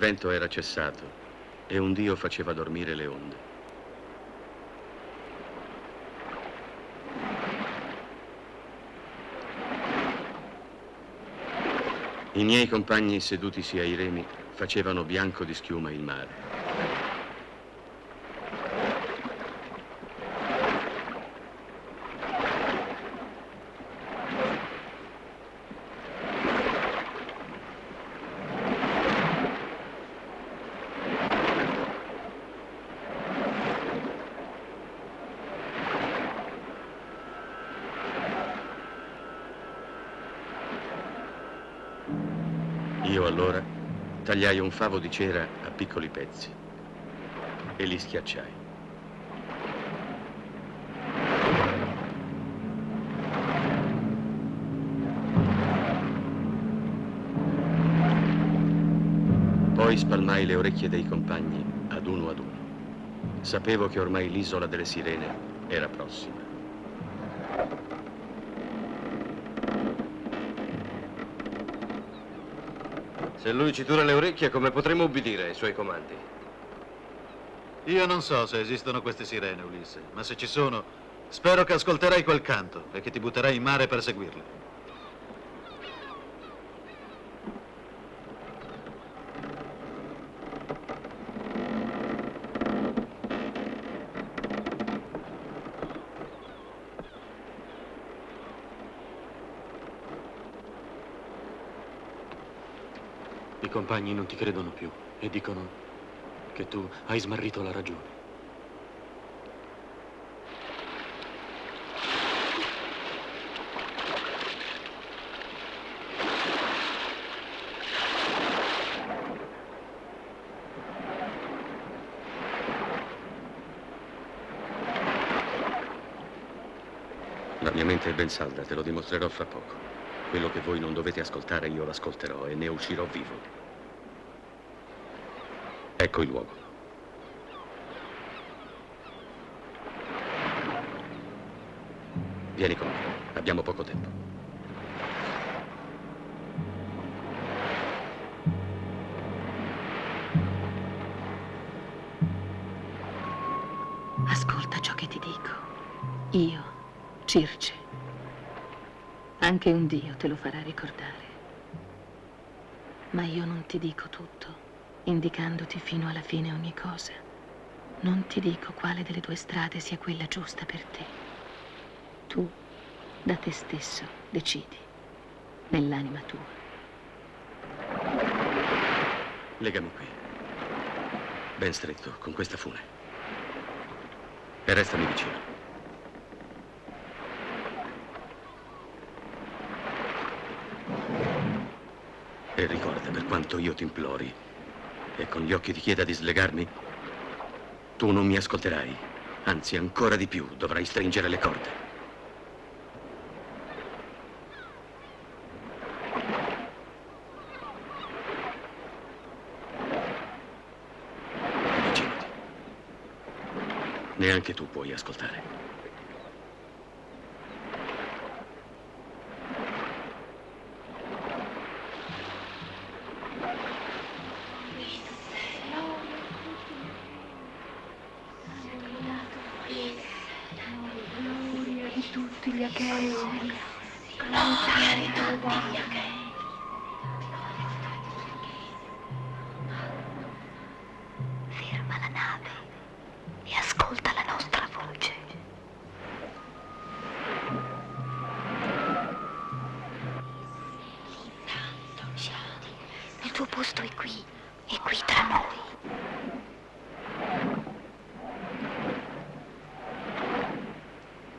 vento era cessato e un dio faceva dormire le onde. I miei compagni, sedutisi ai remi, facevano bianco di schiuma il mare. Io allora tagliai un favo di cera a piccoli pezzi e li schiacciai. Poi spalmai le orecchie dei compagni ad uno. Sapevo che ormai l'isola delle sirene era prossima. Se lui ci tura le orecchie, come potremo ubbidire ai suoi comandi? Io non so se esistono queste sirene, Ulisse, ma se ci sono, spero che ascolterai quel canto e che ti butterai in mare per seguirle. I compagni non ti credono più e dicono che tu hai smarrito la ragione. La mia mente è ben salda, te lo dimostrerò fra poco. Quello che voi non dovete ascoltare io l'ascolterò e ne uscirò vivo. Ecco il luogo. Vieni con me, abbiamo poco tempo. Ascolta ciò che ti dico. Io, Circe, anche un dio te lo farà ricordare. Ma io non ti dico tutto, indicandoti fino alla fine ogni cosa. Non ti dico quale delle due strade sia quella giusta per te. Tu, da te stesso, decidi, nell'anima tua. Legami qui, ben stretto, con questa fune. E restami vicino. E ricorda, per quanto io ti implori e con gli occhi ti chieda di slegarmi, tu non mi ascolterai. Anzi, ancora di più, dovrai stringere le corde. Avvicinati. Neanche tu puoi ascoltare. Ferma la nave e ascolta la nostra voce. Il tuo posto è qui tra noi.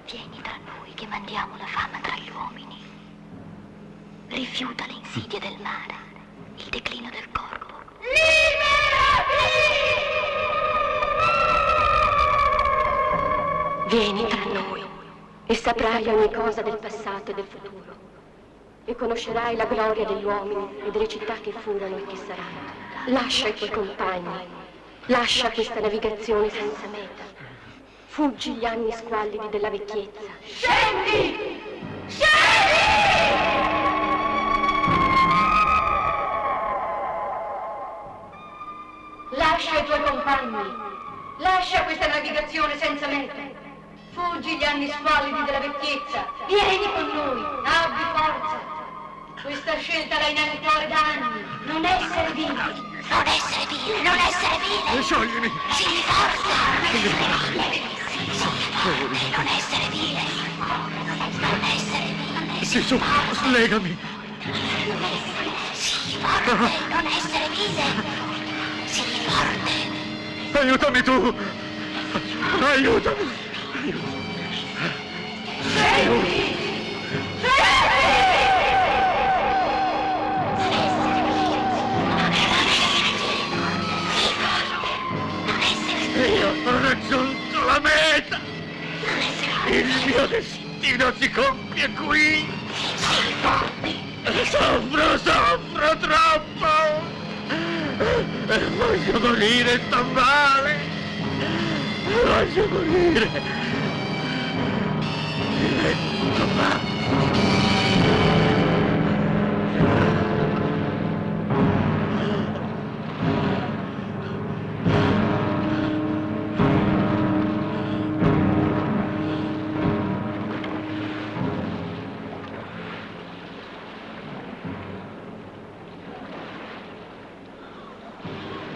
Vieni tra noi che mandiamo la fama tra gli uomini. Rifiuta le insidie del mare, il declino del corpo. Vieni tra noi e saprai ogni cosa del passato e del futuro e conoscerai la gloria degli uomini e delle città che furono e che saranno. Lascia i tuoi compagni, lascia questa navigazione senza meta. Fuggi gli anni squallidi della vecchiezza. Scendi! Scendi! compagni. Lascia questa navigazione senza meta. Fuggi gli anni squallidi della vecchiezza. Vieni con noi, abbi forza. Questa scelta la inanitore da anni. Non essere vile. Non essere vile, non essere vile. Scioglimi! Sii forte. Non essere vile. Non essere vile. Sì, su, slegami! Sii forte, non essere vile. Sii forte. Aiutami tu! Aiutami! Io ho raggiunto la meta! Il mio destino si compie qui! Soffro troppo! Voglio morire, sto male! Voglio morire! Divento matto!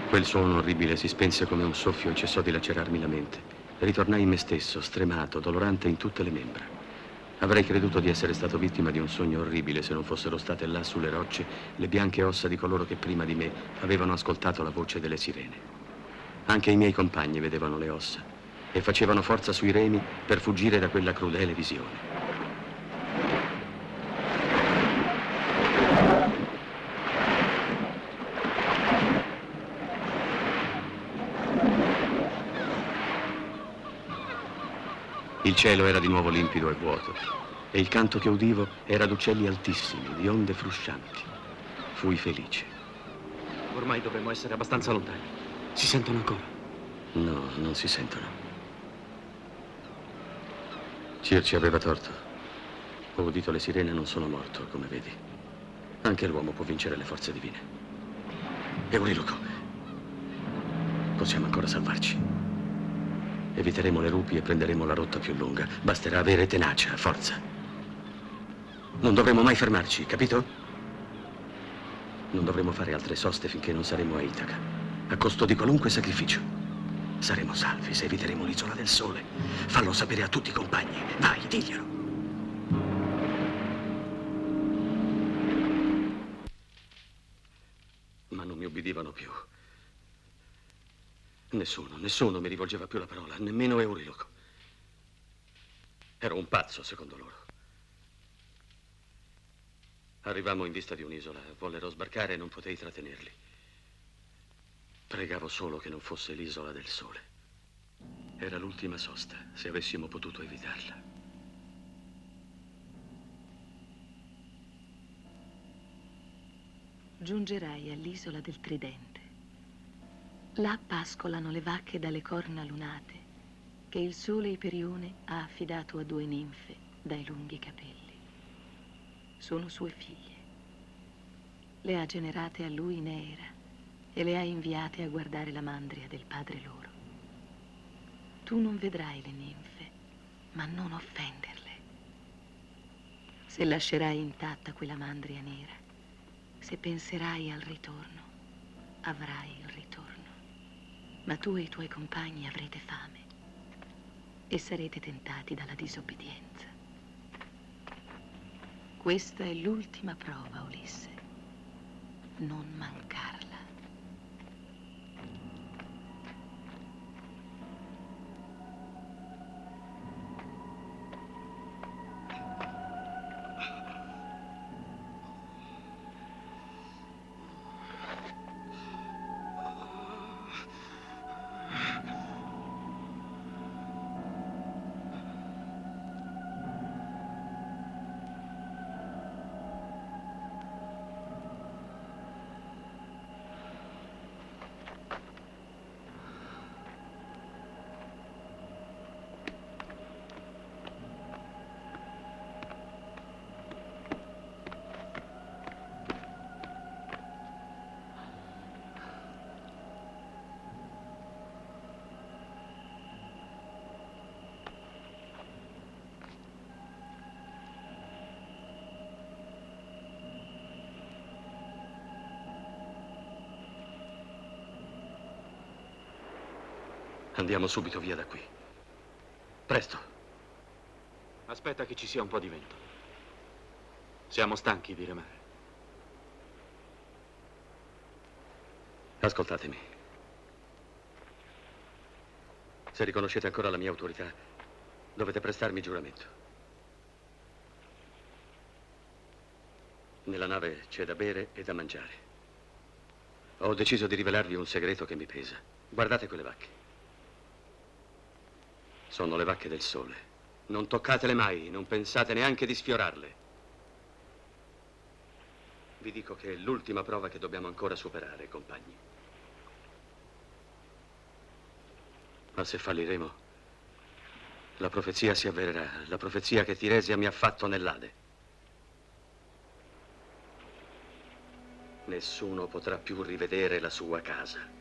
Quel suono orribile si spense come un soffio e cessò di lacerarmi la mente. Ritornai in me stesso, stremato, dolorante in tutte le membra. Avrei creduto di essere stato vittima di un sogno orribile se non fossero state là sulle rocce le bianche ossa di coloro che prima di me avevano ascoltato la voce delle sirene. Anche i miei compagni vedevano le ossa e facevano forza sui remi per fuggire da quella crudele visione. Il cielo era di nuovo limpido e vuoto e il canto che udivo era d'uccelli altissimi, di onde fruscianti. Fui felice. Ormai dovremmo essere abbastanza lontani. Si sentono ancora? No, non si sentono. Circe aveva torto. Ho udito le sirene e non sono morto, come vedi. Anche l'uomo può vincere le forze divine. Euriloco, possiamo ancora salvarci. Eviteremo le rupi e prenderemo la rotta più lunga. Basterà avere tenacia, forza. Non dovremo mai fermarci, capito? Non dovremo fare altre soste finché non saremo a Itaca, a costo di qualunque sacrificio. Saremo salvi se eviteremo l'isola del sole. Fallo sapere a tutti i compagni. Vai, diglielo. Ma non mi ubbidivano più. Nessuno mi rivolgeva più la parola, nemmeno Euriloco. Ero un pazzo, secondo loro. Arrivammo in vista di un'isola, vollero sbarcare e non potei trattenerli. Pregavo solo che non fosse l'isola del sole. Era l'ultima sosta, se avessimo potuto evitarla. Giungerai all'isola del Tridente. Là pascolano le vacche dalle corna lunate che il sole Iperione ha affidato a due ninfe dai lunghi capelli. Sono sue figlie. Le ha generate a lui Neera e le ha inviate a guardare la mandria del padre loro. Tu non vedrai le ninfe, ma non offenderle. Se lascerai intatta quella mandria nera, se penserai al ritorno, avrai il ritorno. Ma tu e i tuoi compagni avrete fame e sarete tentati dalla disobbedienza. Questa è l'ultima prova, Ulisse. Non mancarla. Andiamo subito via da qui. Presto. Aspetta che ci sia un po' di vento. Siamo stanchi di remare. Ascoltatemi. Se riconoscete ancora la mia autorità, dovete prestarmi giuramento. Nella nave c'è da bere e da mangiare. Ho deciso di rivelarvi un segreto che mi pesa. Guardate quelle vacche. Sono le vacche del sole. Non toccatele mai, non pensate neanche di sfiorarle. Vi dico che è l'ultima prova che dobbiamo ancora superare, compagni. Ma se falliremo, la profezia si avvererà, la profezia che Tiresia mi ha fatto nell'Ade. Nessuno potrà più rivedere la sua casa.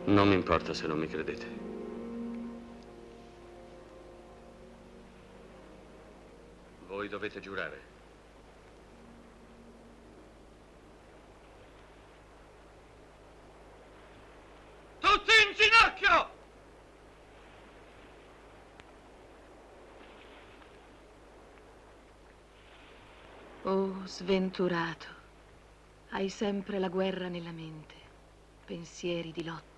Non mi importa se non mi credete. Voi dovete giurare. Tutti in ginocchio! Oh, sventurato, hai sempre la guerra nella mente, pensieri di lotta.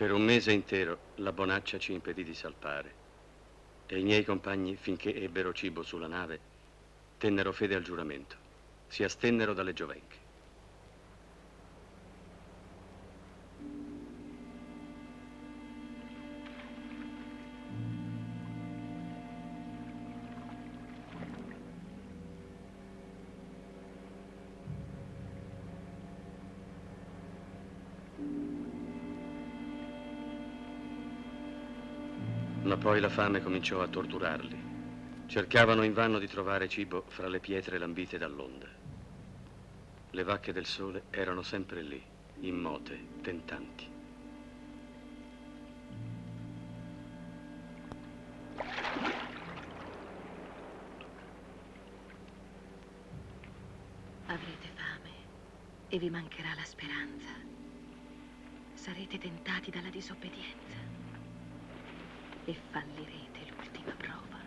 Per un mese intero la bonaccia ci impedì di salpare e i miei compagni, finché ebbero cibo sulla nave, tennero fede al giuramento, si astennero dalle giovenche. Ma poi la fame cominciò a torturarli. Cercavano invano di trovare cibo fra le pietre lambite dall'onda. Le vacche del sole erano sempre lì, immote, tentanti. Avrete fame e vi mancherà la speranza. Sarete tentati dalla disobbedienza e fallirete l'ultima prova.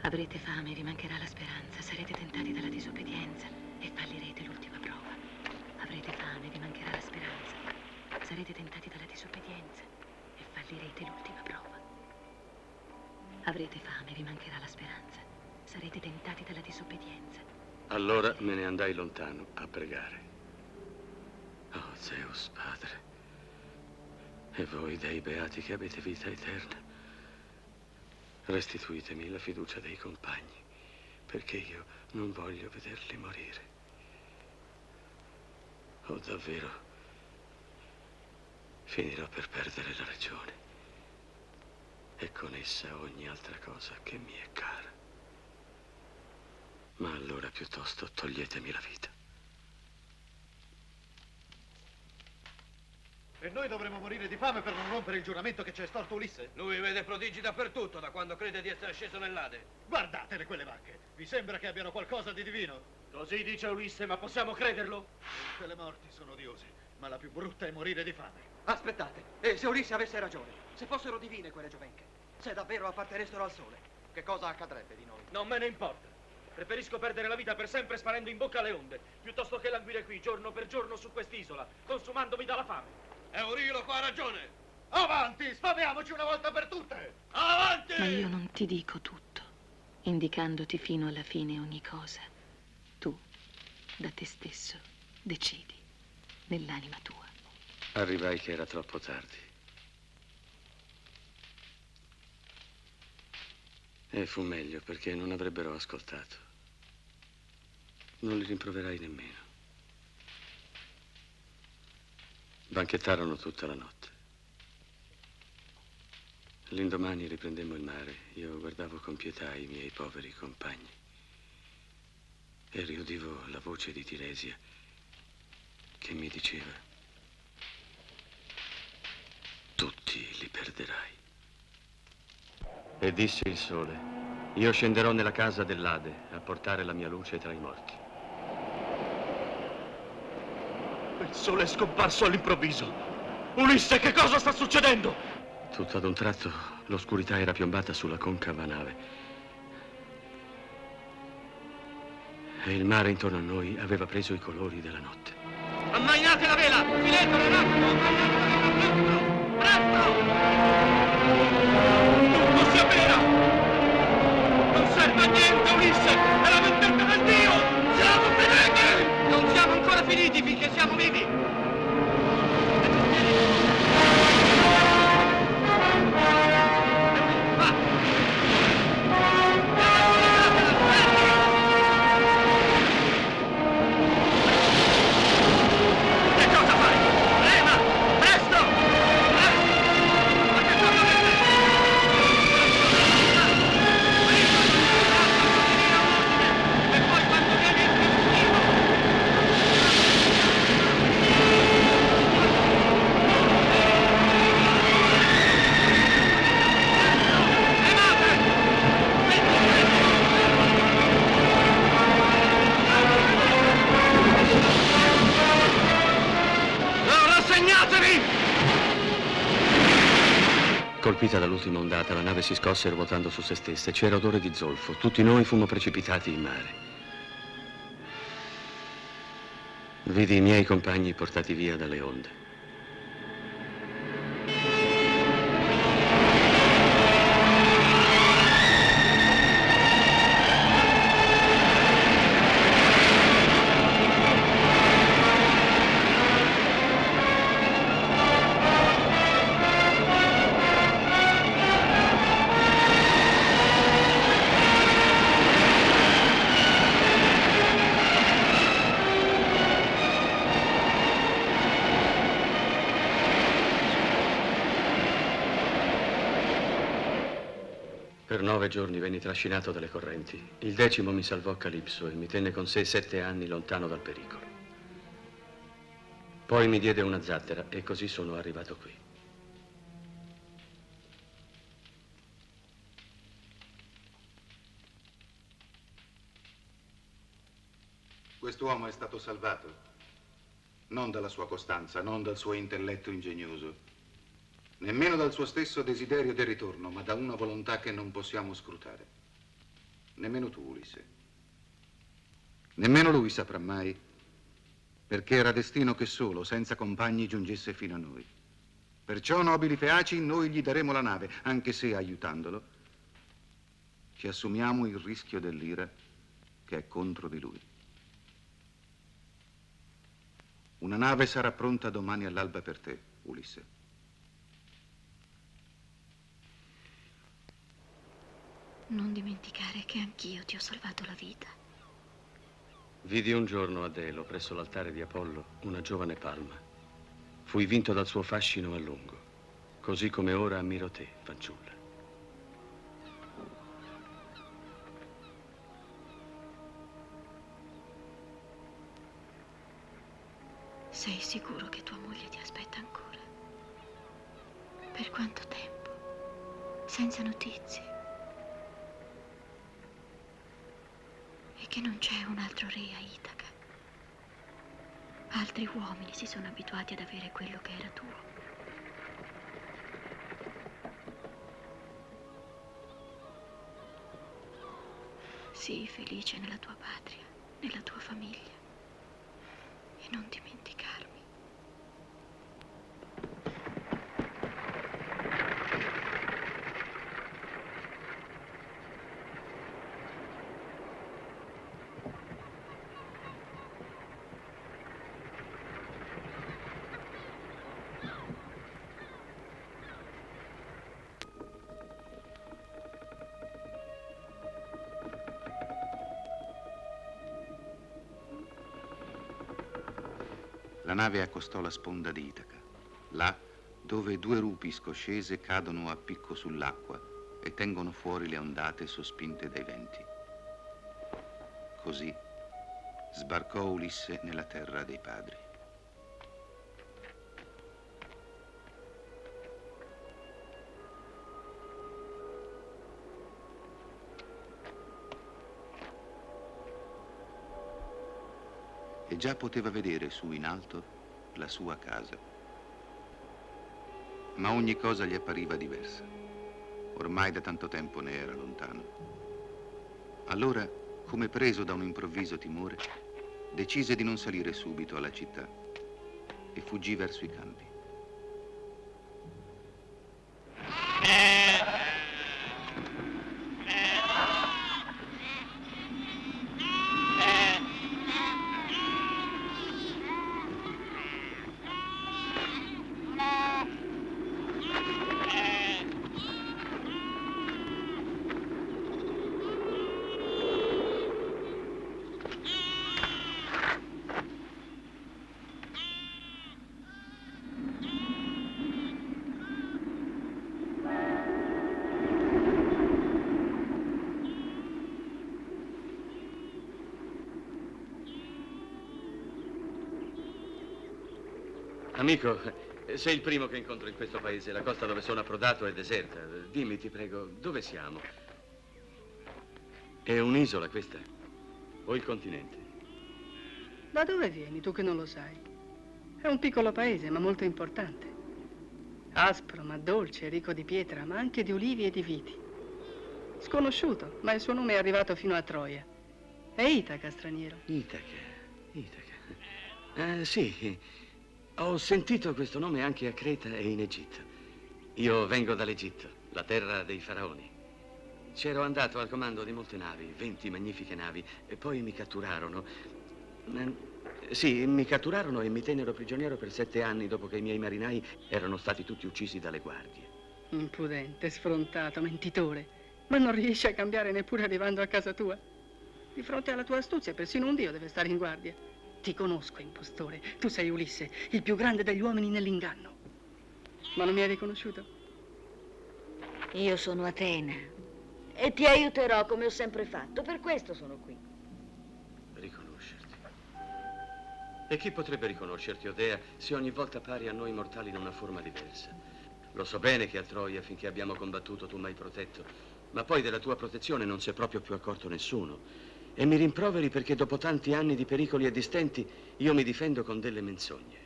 Avrete fame e vi mancherà la speranza. Sarete tentati dalla disobbedienza e fallirete l'ultima prova. Avrete fame e vi mancherà la speranza. Sarete tentati dalla disobbedienza e fallirete l'ultima prova. Avrete fame e vi mancherà la speranza. Sarete tentati dalla disobbedienza. Allora me ne andai lontano a pregare. Oh, Zeus, Padre, e voi dei beati che avete vita eterna, restituitemi la fiducia dei compagni, perché io non voglio vederli morire. O davvero finirò per perdere la ragione e con essa ogni altra cosa che mi è cara. Ma allora piuttosto toglietemi la vita. E noi dovremmo morire di fame per non rompere il giuramento che ci è estorto Ulisse? Lui vede prodigi dappertutto da quando crede di essere sceso nell'Ade. Guardatele quelle vacche. Vi sembra che abbiano qualcosa di divino? Così dice Ulisse, ma possiamo crederlo? Tutte le morti sono odiose, ma la più brutta è morire di fame. Aspettate, e se Ulisse avesse ragione? Se fossero divine quelle giovenche? Se davvero appartenessero al sole? Che cosa accadrebbe di noi? Non me ne importa. Preferisco perdere la vita per sempre sparendo in bocca alle onde, piuttosto che languire qui giorno per giorno su quest'isola, consumandomi dalla fame. Eurilo qua ha ragione! Avanti, sfamiamoci una volta per tutte! Avanti! Ma io non ti dico tutto, indicandoti fino alla fine ogni cosa. Tu, da te stesso, decidi, nell'anima tua. Arrivai che era troppo tardi. E fu meglio perché non avrebbero ascoltato. Non li rimproverai nemmeno. Banchettarono tutta la notte. L'indomani riprendemmo il mare. Io guardavo con pietà i miei poveri compagni e riudivo la voce di Tiresia che mi diceva: tutti li perderai. E disse il sole: io scenderò nella casa dell'Ade a portare la mia luce tra i morti. Il sole è scomparso all'improvviso. Ulisse, che cosa sta succedendo? Tutto ad un tratto l'oscurità era piombata sulla concava nave e il mare intorno a noi aveva preso i colori della notte. Ammainate la vela! Filetto, rapido! Ammainate la vela, presto! Presto! Tutto si avvera! Non serve a niente, Ulisse! È la vendetta del Dio! Siamo finiti! Non siamo ancora finiti finché siamo vivi! Colpita dall'ultima ondata, la nave si scosse ruotando su se stessa e c'era odore di zolfo. Tutti noi fummo precipitati in mare. Vidi i miei compagni portati via dalle onde. Per 9 giorni venni trascinato dalle correnti. Il 10° mi salvò Calipso e mi tenne con sé 7 anni lontano dal pericolo. Poi mi diede una zattera e così sono arrivato qui. Quest'uomo è stato salvato non dalla sua costanza, non dal suo intelletto ingegnoso, nemmeno dal suo stesso desiderio del ritorno, ma da una volontà che non possiamo scrutare. Nemmeno tu, Ulisse. Nemmeno lui saprà mai, perché era destino che solo, senza compagni, giungesse fino a noi. Perciò, nobili Feaci, noi gli daremo la nave, anche se, aiutandolo, ci assumiamo il rischio dell'ira che è contro di lui. Una nave sarà pronta domani all'alba per te, Ulisse. Non dimenticare che anch'io ti ho salvato la vita. Vidi un giorno a Delo, presso l'altare di Apollo, una giovane palma. Fui vinto dal suo fascino a lungo, così come ora ammiro te, fanciulla. Sei sicuro che tua moglie ti aspetta ancora? Per quanto tempo? Senza notizie? E che non c'è un altro re a Itaca? Altri uomini si sono abituati ad avere quello che era tuo. Sii felice nella tua patria, nella tua famiglia. E non dimenticarmi. La nave accostò la sponda di Itaca. Là, dove due rupi scoscese cadono a picco sull'acqua e tengono fuori le ondate sospinte dai venti. Così sbarcò Ulisse nella terra dei padri. E già poteva vedere su in alto la sua casa. Ma ogni cosa gli appariva diversa. Ormai da tanto tempo ne era lontano. Allora, come preso da un improvviso timore, decise di non salire subito alla città e fuggì verso i campi. Amico, sei il primo che incontro in questo paese. La costa dove sono approdato è deserta. Dimmi, ti prego, dove siamo? È un'isola questa? O il continente? Da dove vieni, tu che non lo sai? È un piccolo paese, ma molto importante. Aspro, ma dolce, ricco di pietra, ma anche di ulivi e di viti. Sconosciuto, ma il suo nome è arrivato fino a Troia. È Itaca, straniero. Itaca. Sì. Ho sentito questo nome anche a Creta e in Egitto. Io vengo dall'Egitto, la terra dei faraoni. C'ero andato al comando di molte navi, 20 magnifiche navi, e poi mi catturarono. Sì, mi catturarono e mi tennero prigioniero per 7 anni dopo che i miei marinai erano stati tutti uccisi dalle guardie. Impudente, sfrontato, mentitore. Ma non riesci a cambiare neppure arrivando a casa tua. Di fronte alla tua astuzia, persino un dio deve stare in guardia. Ti conosco, impostore. Tu sei Ulisse, il più grande degli uomini nell'inganno. Ma non mi hai riconosciuto? Io sono Atena e ti aiuterò come ho sempre fatto. Per questo sono qui. Riconoscerti? E chi potrebbe riconoscerti, Odea, se ogni volta pari a noi mortali in una forma diversa? Lo so bene che a Troia, finché abbiamo combattuto, tu mi hai protetto, ma poi della tua protezione non si è proprio più accorto nessuno. E mi rimproveri perché dopo tanti anni di pericoli e di stenti io mi difendo con delle menzogne.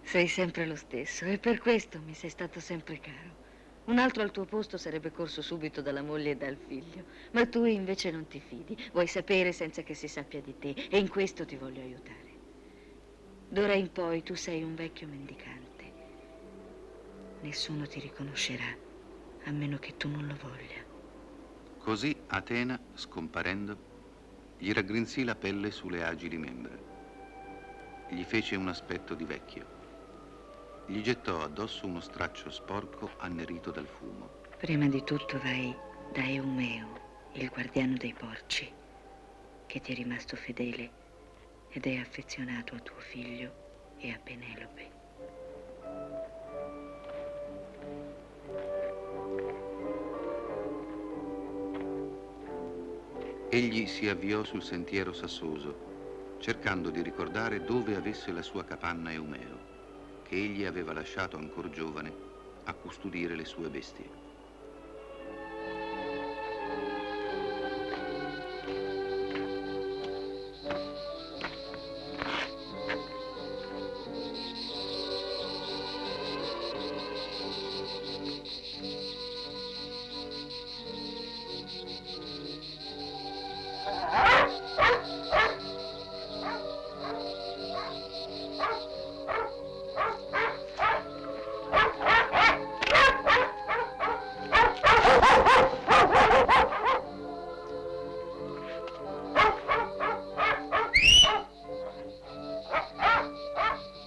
Sei sempre lo stesso e per questo mi sei stato sempre caro. Un altro al tuo posto sarebbe corso subito dalla moglie e dal figlio, ma tu invece non ti fidi. Vuoi sapere senza che si sappia di te e in questo ti voglio aiutare. D'ora in poi tu sei un vecchio mendicante. Nessuno ti riconoscerà a meno che tu non lo voglia. Così Atena, scomparendo, gli raggrinzì la pelle sulle agili membra. Gli fece un aspetto di vecchio. Gli gettò addosso uno straccio sporco annerito dal fumo. Prima di tutto vai da Eumeo, il guardiano dei porci, che ti è rimasto fedele ed è affezionato a tuo figlio e a Penelope. Egli si avviò sul sentiero sassoso, cercando di ricordare dove avesse la sua capanna Eumeo, che egli aveva lasciato ancor giovane a custodire le sue bestie.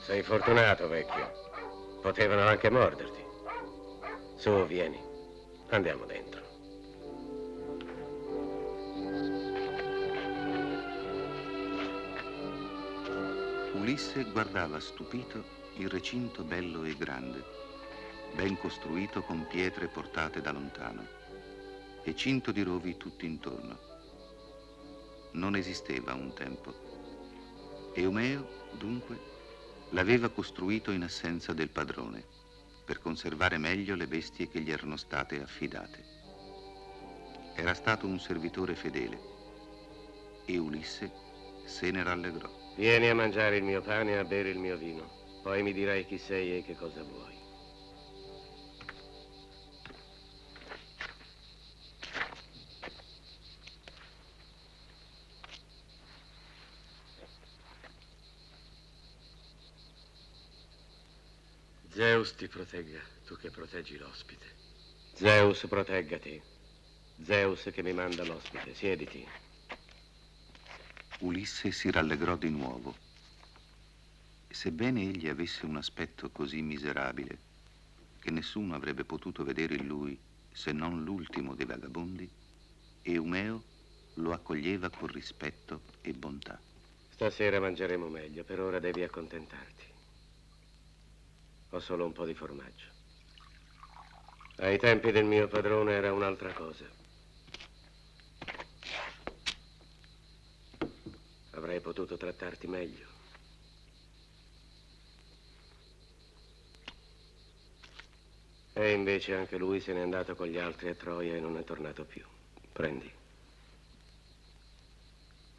Sei fortunato, vecchio. Potevano anche morderti. Su, vieni. Andiamo dentro. Ulisse guardava stupito il recinto bello e grande, ben costruito con pietre portate da lontano e cinto di rovi tutto intorno. Non esisteva un tempo. Eumeo, dunque, l'aveva costruito in assenza del padrone, per conservare meglio le bestie che gli erano state affidate. Era stato un servitore fedele e Ulisse se ne rallegrò. Vieni a mangiare il mio pane e a bere il mio vino, poi mi dirai chi sei e che cosa vuoi. Zeus ti protegga, tu che proteggi l'ospite. Zeus protegga te. Zeus che mi manda l'ospite. Siediti. Ulisse si rallegrò di nuovo. Sebbene egli avesse un aspetto così miserabile che nessuno avrebbe potuto vedere in lui se non l'ultimo dei vagabondi, Eumeo lo accoglieva con rispetto e bontà. Stasera mangeremo meglio, per ora devi accontentarti. Ho solo un po' di formaggio. Ai tempi del mio padrone era un'altra cosa. Avrei potuto trattarti meglio. E invece anche lui se n'è andato con gli altri a Troia e non è tornato più. Prendi.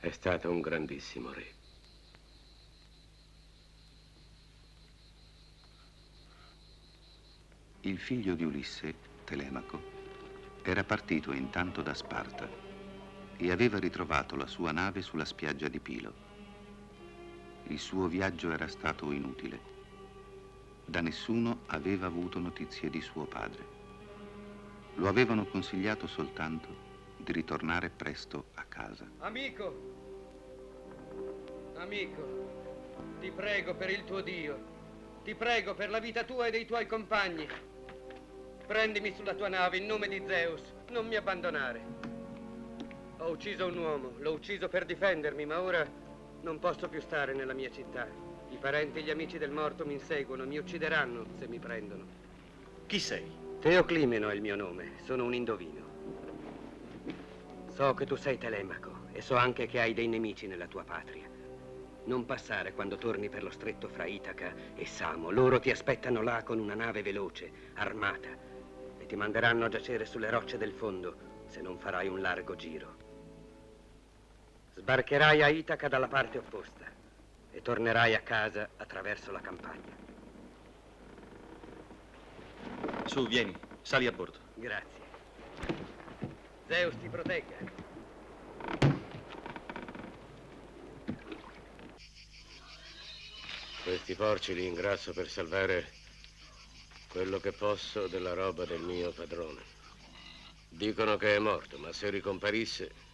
È stato un grandissimo re. Il figlio di Ulisse, Telemaco, era partito intanto da Sparta e aveva ritrovato la sua nave sulla spiaggia di Pilo. Il suo viaggio era stato inutile. Da nessuno aveva avuto notizie di suo padre. Lo avevano consigliato soltanto di ritornare presto a casa. Amico, ti prego per il tuo Dio, ti prego per la vita tua e dei tuoi compagni. Prendimi sulla tua nave in nome di Zeus, non mi abbandonare. Ho ucciso un uomo, l'ho ucciso per difendermi, ma ora non posso più stare nella mia città. I parenti e gli amici del morto mi inseguono, mi uccideranno se mi prendono. Chi sei? Teoclimeno è il mio nome, sono un indovino. So che tu sei Telemaco e so anche che hai dei nemici nella tua patria. Non passare quando torni per lo stretto fra Itaca e Samo. Loro ti aspettano là con una nave veloce, armata, e ti manderanno a giacere sulle rocce del fondo se non farai un largo giro. Sbarcherai a Itaca dalla parte opposta e tornerai a casa attraverso la campagna. Su, vieni, sali a bordo. Grazie. Zeus ti protegga. Questi porci li ingrasso per salvare quello che posso della roba del mio padrone. Dicono che è morto, ma se ricomparisse,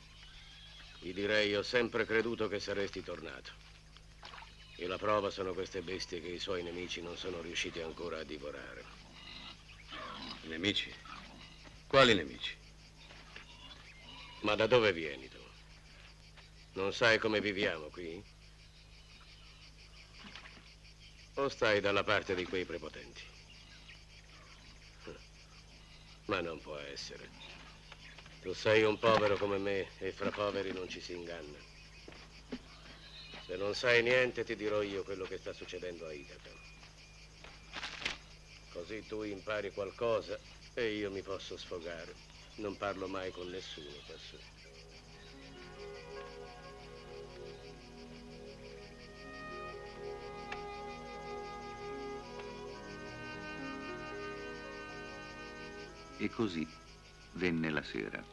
gli direi: ho sempre creduto che saresti tornato. E la prova sono queste bestie che i suoi nemici non sono riusciti ancora a divorare. Nemici? Quali nemici? Ma da dove vieni tu? Non sai come viviamo qui? O stai dalla parte di quei prepotenti? Ma non può essere. Tu sei un povero come me e fra poveri non ci si inganna. Se non sai niente ti dirò io quello che sta succedendo a Itaca. Così tu impari qualcosa e io mi posso sfogare. Non parlo mai con nessuno quassù. E così venne la sera.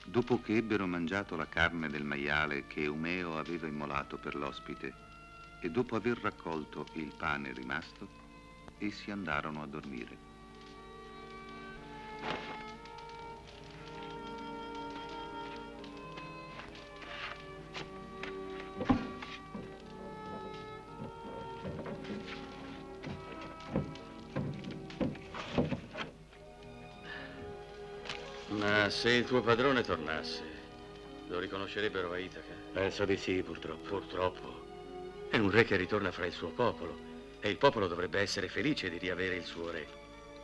Dopo che ebbero mangiato la carne del maiale che Eumeo aveva immolato per l'ospite e dopo aver raccolto il pane rimasto, essi andarono a dormire. Ma se il tuo padrone tornasse, lo riconoscerebbero a Itaca? Penso di sì, purtroppo. Purtroppo. È un re che ritorna fra il suo popolo E il popolo dovrebbe essere felice di riavere il suo re.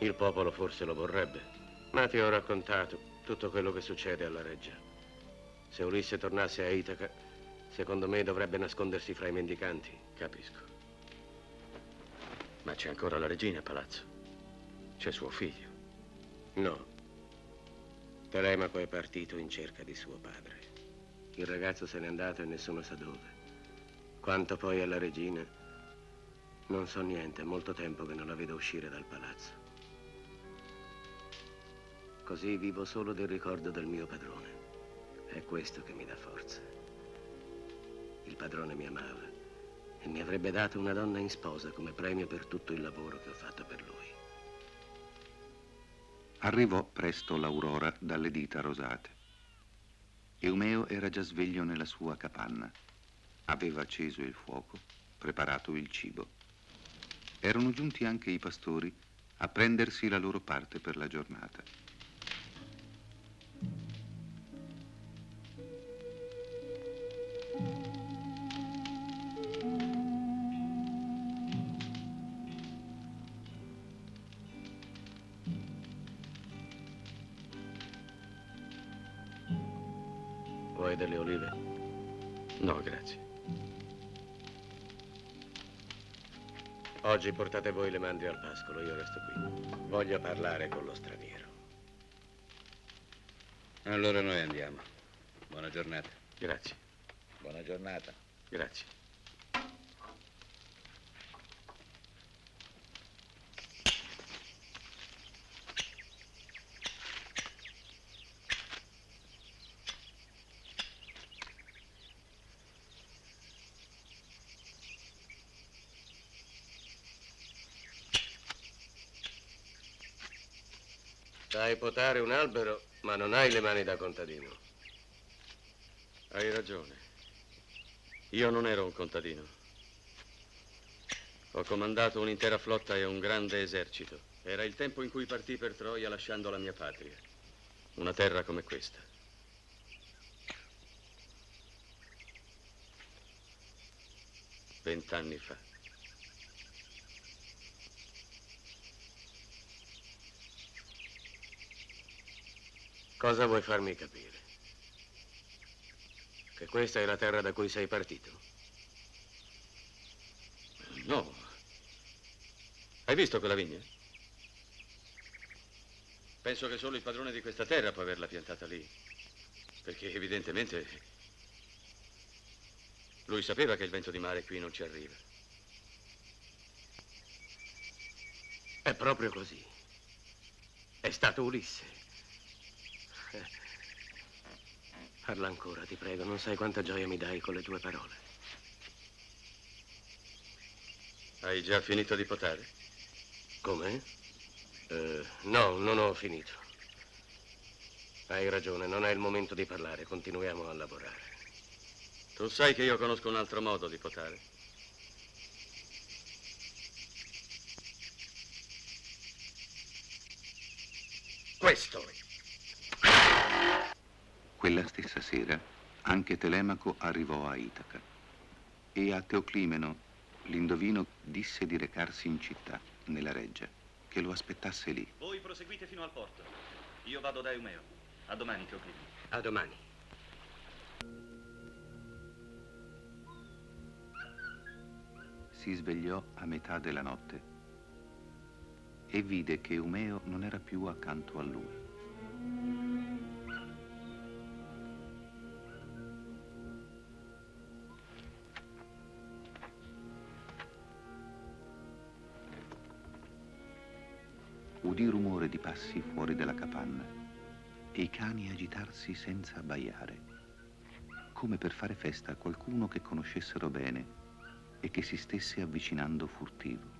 Il popolo forse lo vorrebbe, ma ti ho raccontato tutto quello che succede alla reggia. Se Ulisse tornasse a Itaca, secondo me dovrebbe nascondersi fra i mendicanti. Capisco. Ma c'è ancora la regina a palazzo. C'è suo figlio. No. Telemaco è partito in cerca di suo padre. Il ragazzo se n'è andato e nessuno sa dove. Quanto poi alla regina, non so niente, è molto tempo che non la vedo uscire dal palazzo. Così vivo solo del ricordo del mio padrone. È questo che mi dà forza. Il padrone mi amava e mi avrebbe dato una donna in sposa come premio per tutto il lavoro che ho fatto per lui. Arrivò presto l'aurora dalle dita rosate. Eumeo era già sveglio nella sua capanna. Aveva acceso il fuoco, preparato il cibo. Erano giunti anche i pastori a prendersi la loro parte per la giornata. Vuoi delle olive? No, grazie. Oggi portate voi le mandrie al pascolo, io resto qui. Voglio parlare con lo straniero. Allora noi andiamo. Buona giornata. Grazie. Buona giornata. Grazie. Sai potare un albero, ma non hai le mani da contadino. Hai ragione. Io non ero un contadino. Ho comandato un'intera flotta e un grande esercito. Era il tempo in cui partì per Troia lasciando la mia patria. Una terra come questa. 20 anni fa. Cosa vuoi farmi capire? Che questa è la terra da cui sei partito? No. Hai visto quella vigna? Penso che solo il padrone di questa terra può averla piantata lì. Perché evidentemente lui sapeva che il vento di mare qui non ci arriva. È proprio così. È stato Ulisse. Parla ancora, ti prego, non sai quanta gioia mi dai con le tue parole. Hai già finito di potare? Come? No, non ho finito. Hai ragione, non è il momento di parlare, continuiamo a lavorare. Tu sai che io conosco un altro modo di potare. Questo. Quella stessa sera anche Telemaco arrivò a Itaca e a Teoclimeno, l'indovino, disse di recarsi in città, nella reggia, che lo aspettasse lì. Voi proseguite fino al porto. Io vado da Eumeo. A domani, Teoclimeno. A domani. Si svegliò a metà della notte e vide che Eumeo non era più accanto a lui. Udì rumore di passi fuori dalla capanna e i cani agitarsi senza abbaiare, come per fare festa a qualcuno che conoscessero bene e che si stesse avvicinando furtivo.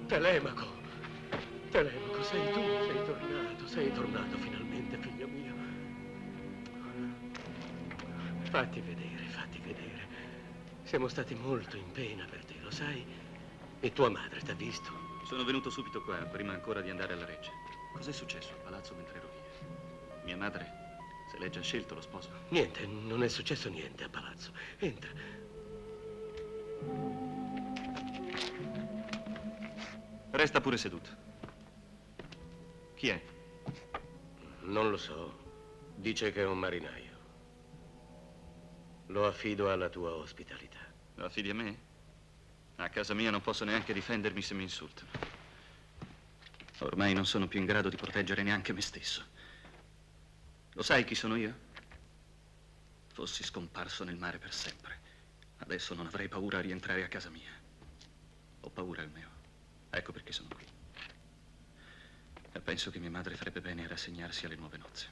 Telemaco! Telemaco, sei tu, sei tornato finalmente, figlio mio. Fatti vedere, Siamo stati molto in pena per te, lo sai? E tua madre t'ha visto? Sono venuto subito qua, prima ancora di andare alla reggia. Cos'è successo al palazzo mentre ero via? Mia madre, se lei ha già scelto lo sposo. Niente, non è successo niente a palazzo. Entra. Resta pure seduto. Chi è? Non lo so. Dice che è un marinaio. Lo affido alla tua ospitalità. Lo affidi a me? A casa mia non posso neanche difendermi se mi insultano. Ormai non sono più in grado di proteggere neanche me stesso. Lo sai chi sono io? Fossi scomparso nel mare per sempre. Adesso non avrei paura a rientrare a casa mia. Ho paura, Eumeo. Ecco perché sono qui. E penso che mia madre farebbe bene a rassegnarsi alle nuove nozze.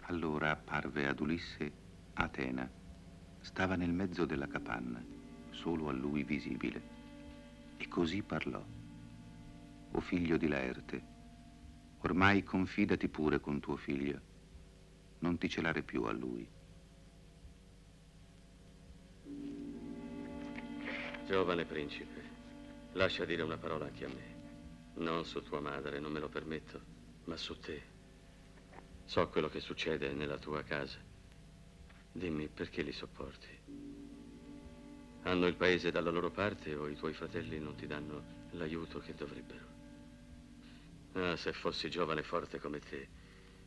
Allora apparve ad Ulisse Atena. Stava nel mezzo della capanna, solo a lui visibile. E così parlò. O figlio di Laerte, ormai confidati pure con tuo figlio. Non ti celare più a lui. Giovane principe, lascia dire una parola anche a me. Non su tua madre, non me lo permetto, ma su te. So quello che succede nella tua casa. Dimmi, perché li sopporti? Hanno il paese dalla loro parte o i tuoi fratelli non ti danno l'aiuto che dovrebbero? Ah, se fossi giovane e forte come te,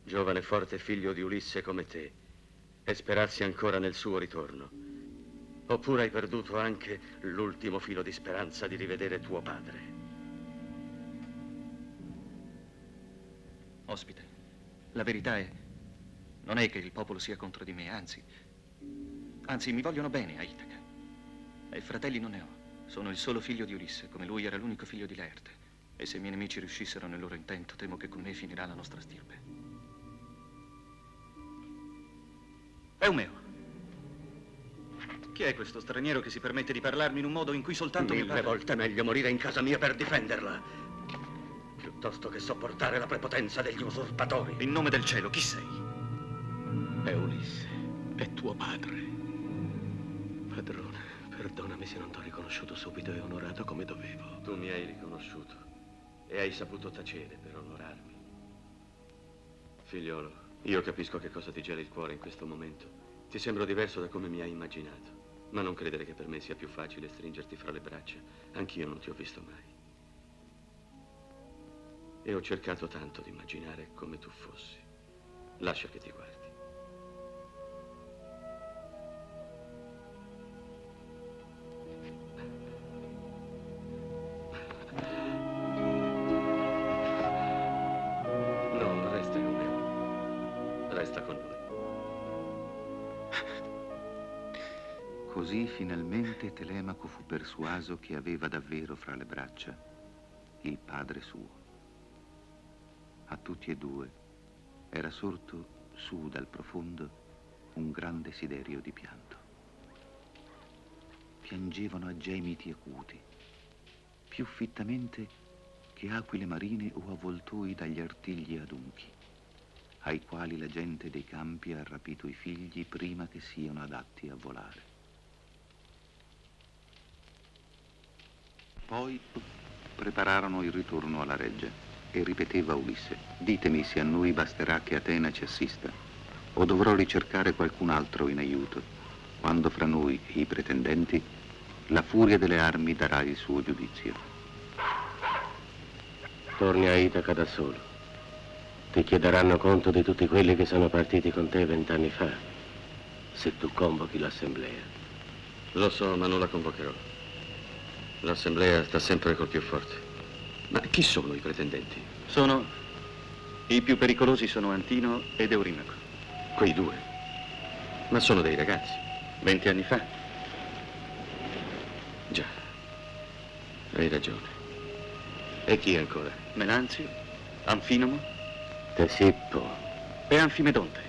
giovane e forte figlio di Ulisse come te, e sperassi ancora nel suo ritorno. Oppure hai perduto anche l'ultimo filo di speranza di rivedere tuo padre? Ospite, la verità è, non è che il popolo sia contro di me, anzi mi vogliono bene a Itaca. E fratelli non ne ho. Sono il solo figlio di Ulisse, come lui era l'unico figlio di Laerte. E se i miei nemici riuscissero nel loro intento, temo che con me finirà la nostra stirpe. Eumeo, chi è questo straniero che si permette di parlarmi in un modo in cui soltanto mio padre... 1000 volte meglio morire in casa mia per difenderla, piuttosto che sopportare la prepotenza degli usurpatori. In nome del cielo, chi sei? È Ulisse, è tuo padre. Padrone, perdonami se non t'ho riconosciuto subito e onorato come dovevo. Tu mi hai riconosciuto e hai saputo tacere per onorarmi. Figliolo, io capisco che cosa ti gela il cuore in questo momento. Ti sembro diverso da come mi hai immaginato, ma non credere che per me sia più facile stringerti fra le braccia. Anch'io non ti ho visto mai. E ho cercato tanto di immaginare come tu fossi. Lascia che ti guardi. No, resta con me. Resta con noi. Così finalmente Telemaco fu persuaso che aveva davvero fra le braccia il padre suo. A tutti e due era sorto su dal profondo un gran desiderio di pianto. Piangevano a gemiti acuti, più fittamente che aquile marine o avvoltoi dagli artigli adunchi, ai quali la gente dei campi ha rapito i figli prima che siano adatti a volare. Poi prepararono il ritorno alla reggia e ripeteva Ulisse: ditemi se a noi basterà che Atena ci assista o dovrò ricercare qualcun altro in aiuto, quando fra noi e i pretendenti la furia delle armi darà il suo giudizio. Torni a Itaca da solo. Ti chiederanno conto di tutti quelli che sono partiti con te 20 anni fa, se tu convochi l'assemblea. Lo so, ma non la convocherò. L'assemblea sta sempre col più forte. Ma chi sono i pretendenti? I più pericolosi sono Antino ed Eurimaco. Quei due? Ma sono dei ragazzi. 20 anni fa. Già, hai ragione. E chi ancora? Melanzio, Anfinomo, Tesippo e Anfimedonte,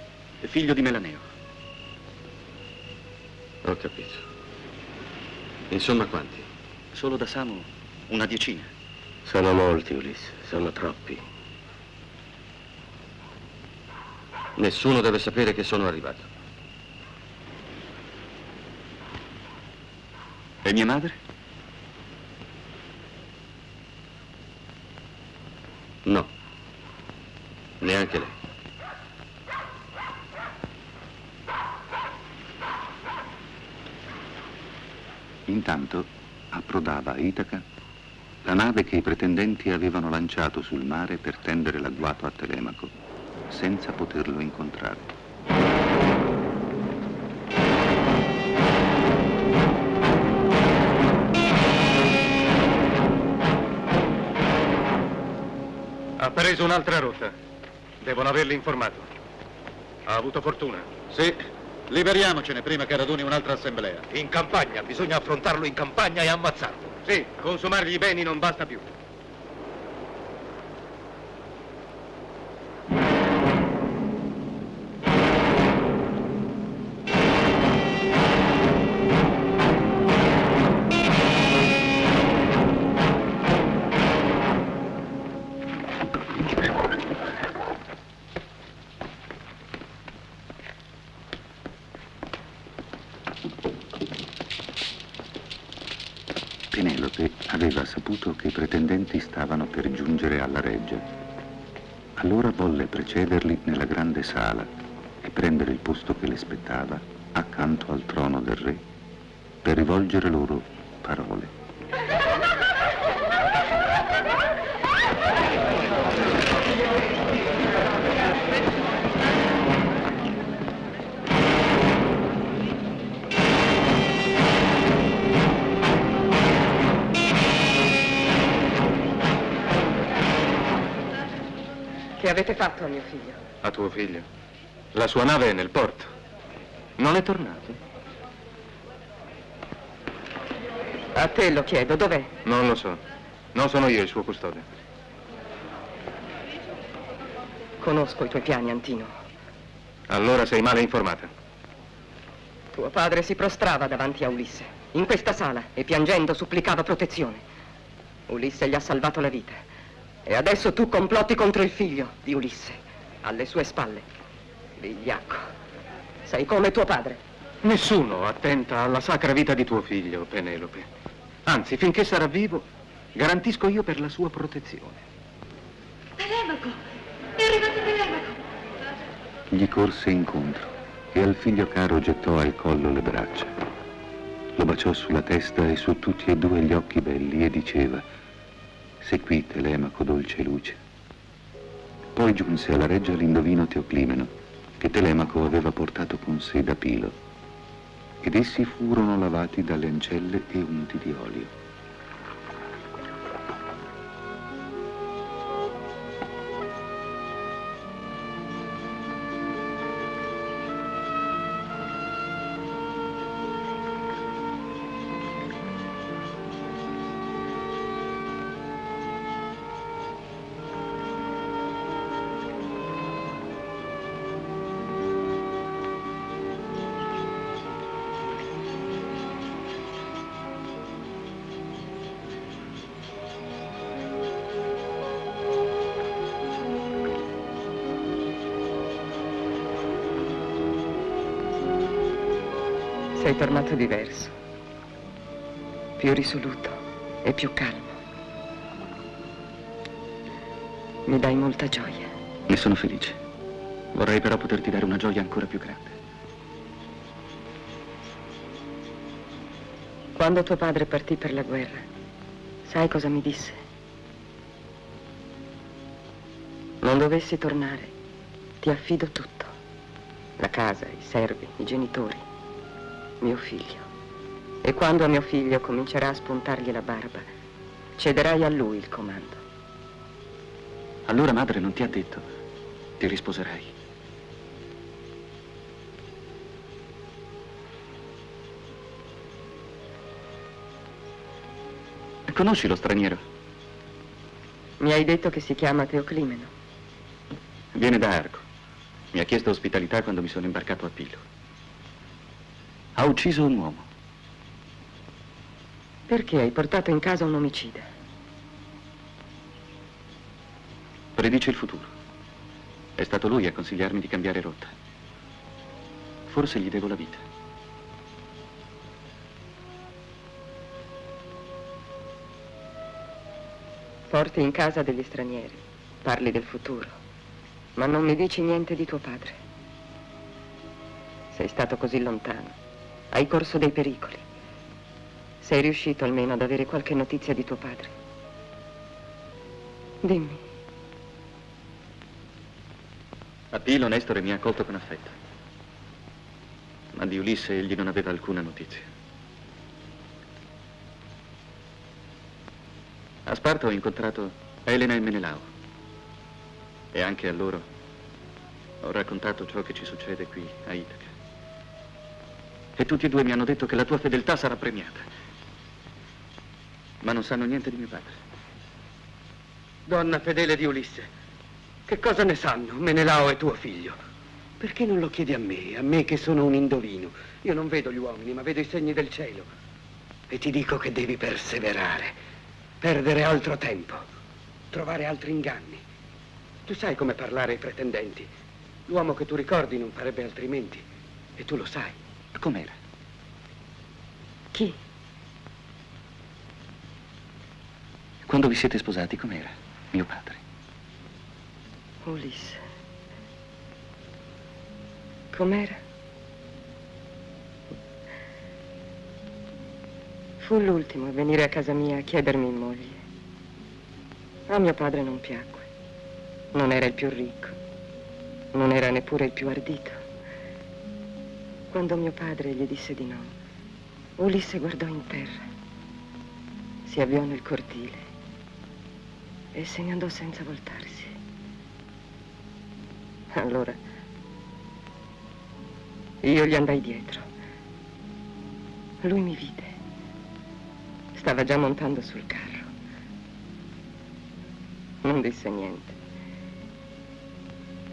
figlio di Melaneo. Ho capito. Insomma, quanti? Solo da Samo una decina. Sono molti, Ulisse, sono troppi. Nessuno deve sapere che sono arrivato. E mia madre? No, neanche lei. Intanto approdava a Itaca la nave che i pretendenti avevano lanciato sul mare per tendere l'agguato a Telemaco, senza poterlo incontrare. Ha preso un'altra rotta. Devono averli informato. Ha avuto fortuna. Sì, liberiamocene prima che raduni un'altra assemblea. In campagna, bisogna affrontarlo in campagna e ammazzarlo. Sì, consumargli i beni non basta più. Penelope aveva saputo che i pretendenti stavano per giungere alla reggia. Allora volle precederli nella grande sala e prendere il posto che le spettava accanto al trono del re per rivolgere loro parole. Che avete fatto a mio figlio? A tuo figlio? La sua nave è nel porto. Non è tornato? A te lo chiedo, dov'è? Non lo so. Non sono io il suo custode. Conosco i tuoi piani, Antino. Allora sei male informata. Tuo padre si prostrava davanti a Ulisse, in questa sala, e piangendo supplicava protezione. Ulisse gli ha salvato la vita. E adesso tu complotti contro il figlio di Ulisse, alle sue spalle. Vigliacco. Sei come tuo padre. Nessuno attenta alla sacra vita di tuo figlio, Penelope. Anzi, finché sarà vivo, garantisco io per la sua protezione. Telemaco! È arrivato Telemaco! Gli corse incontro e al figlio caro gettò al collo le braccia. Lo baciò sulla testa e su tutti e due gli occhi belli e diceva: «Sei qui, Telemaco, dolce luce». Poi giunse alla reggia l'indovino Teoclimeno, che Telemaco aveva portato con sé da Pilo, ed essi furono lavati dalle ancelle e unti di olio. Sei tornato diverso, più risoluto e più calmo. Mi dai molta gioia. Ne sono felice. Vorrei però poterti dare una gioia ancora più grande. Quando tuo padre partì per la guerra, sai cosa mi disse? Non dovessi tornare, ti affido tutto. La casa, i servi, i genitori. Mio figlio. E quando a mio figlio comincerà a spuntargli la barba, cederai a lui il comando. Allora madre non ti ha detto, ti risposerai. Conosci lo straniero? Mi hai detto che si chiama Teoclimeno. Viene da Argo. Mi ha chiesto ospitalità quando mi sono imbarcato a Pilo. Ha ucciso un uomo. Perché hai portato in casa un omicida? Predice il futuro. È stato lui a consigliarmi di cambiare rotta. Forse gli devo la vita. Porti in casa degli stranieri, parli del futuro, ma non mi dici niente di tuo padre. Sei stato così lontano, hai corso dei pericoli. Sei riuscito almeno ad avere qualche notizia di tuo padre? Dimmi. Apilo, Nestore mi ha accolto con affetto, ma di Ulisse egli non aveva alcuna notizia. A Sparta ho incontrato Elena e Menelao e anche a loro ho raccontato ciò che ci succede qui a Itaca. E tutti e due mi hanno detto che la tua fedeltà sarà premiata, ma non sanno niente di mio padre. Donna fedele di Ulisse, che cosa ne sanno Menelao e tuo figlio? Perché non lo chiedi a me che sono un indovino? Io non vedo gli uomini, ma vedo i segni del cielo. E ti dico che devi perseverare, perdere altro tempo, trovare altri inganni. Tu sai come parlare ai pretendenti. L'uomo che tu ricordi non farebbe altrimenti, e tu lo sai. Com'era? Chi? Quando vi siete sposati, com'era mio padre? Ulisse. Com'era? Fu l'ultimo a venire a casa mia a chiedermi in moglie. A mio padre non piacque. Non era il più ricco. Non era neppure il più ardito. Quando mio padre gli disse di no, Ulisse guardò in terra, si avviò nel cortile e se ne andò senza voltarsi. Allora io gli andai dietro. Lui mi vide. Stava già montando sul carro. Non disse niente.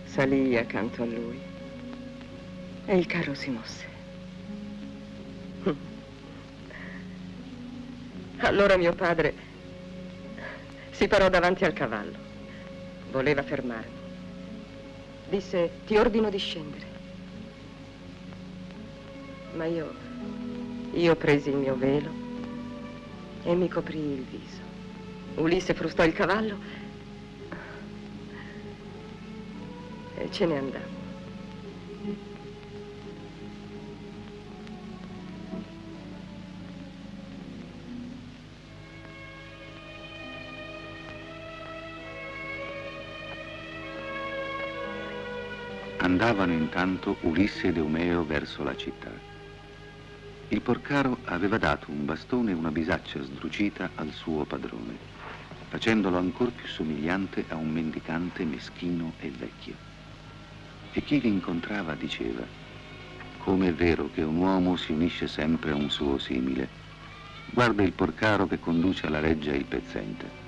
Salii accanto a lui e il carro si mosse. Allora mio padre si parò davanti al cavallo. Voleva fermarmi. Disse: ti ordino di scendere. Ma io presi il mio velo e mi coprii il viso. Ulisse frustò il cavallo e ce ne andammo. Andavano intanto Ulisse ed Eumeo verso la città. Il porcaro aveva dato un bastone e una bisaccia sdrucita al suo padrone, facendolo ancor più somigliante a un mendicante meschino e vecchio. E chi li incontrava diceva: come è vero che un uomo si unisce sempre a un suo simile. Guarda il porcaro che conduce alla reggia il pezzente.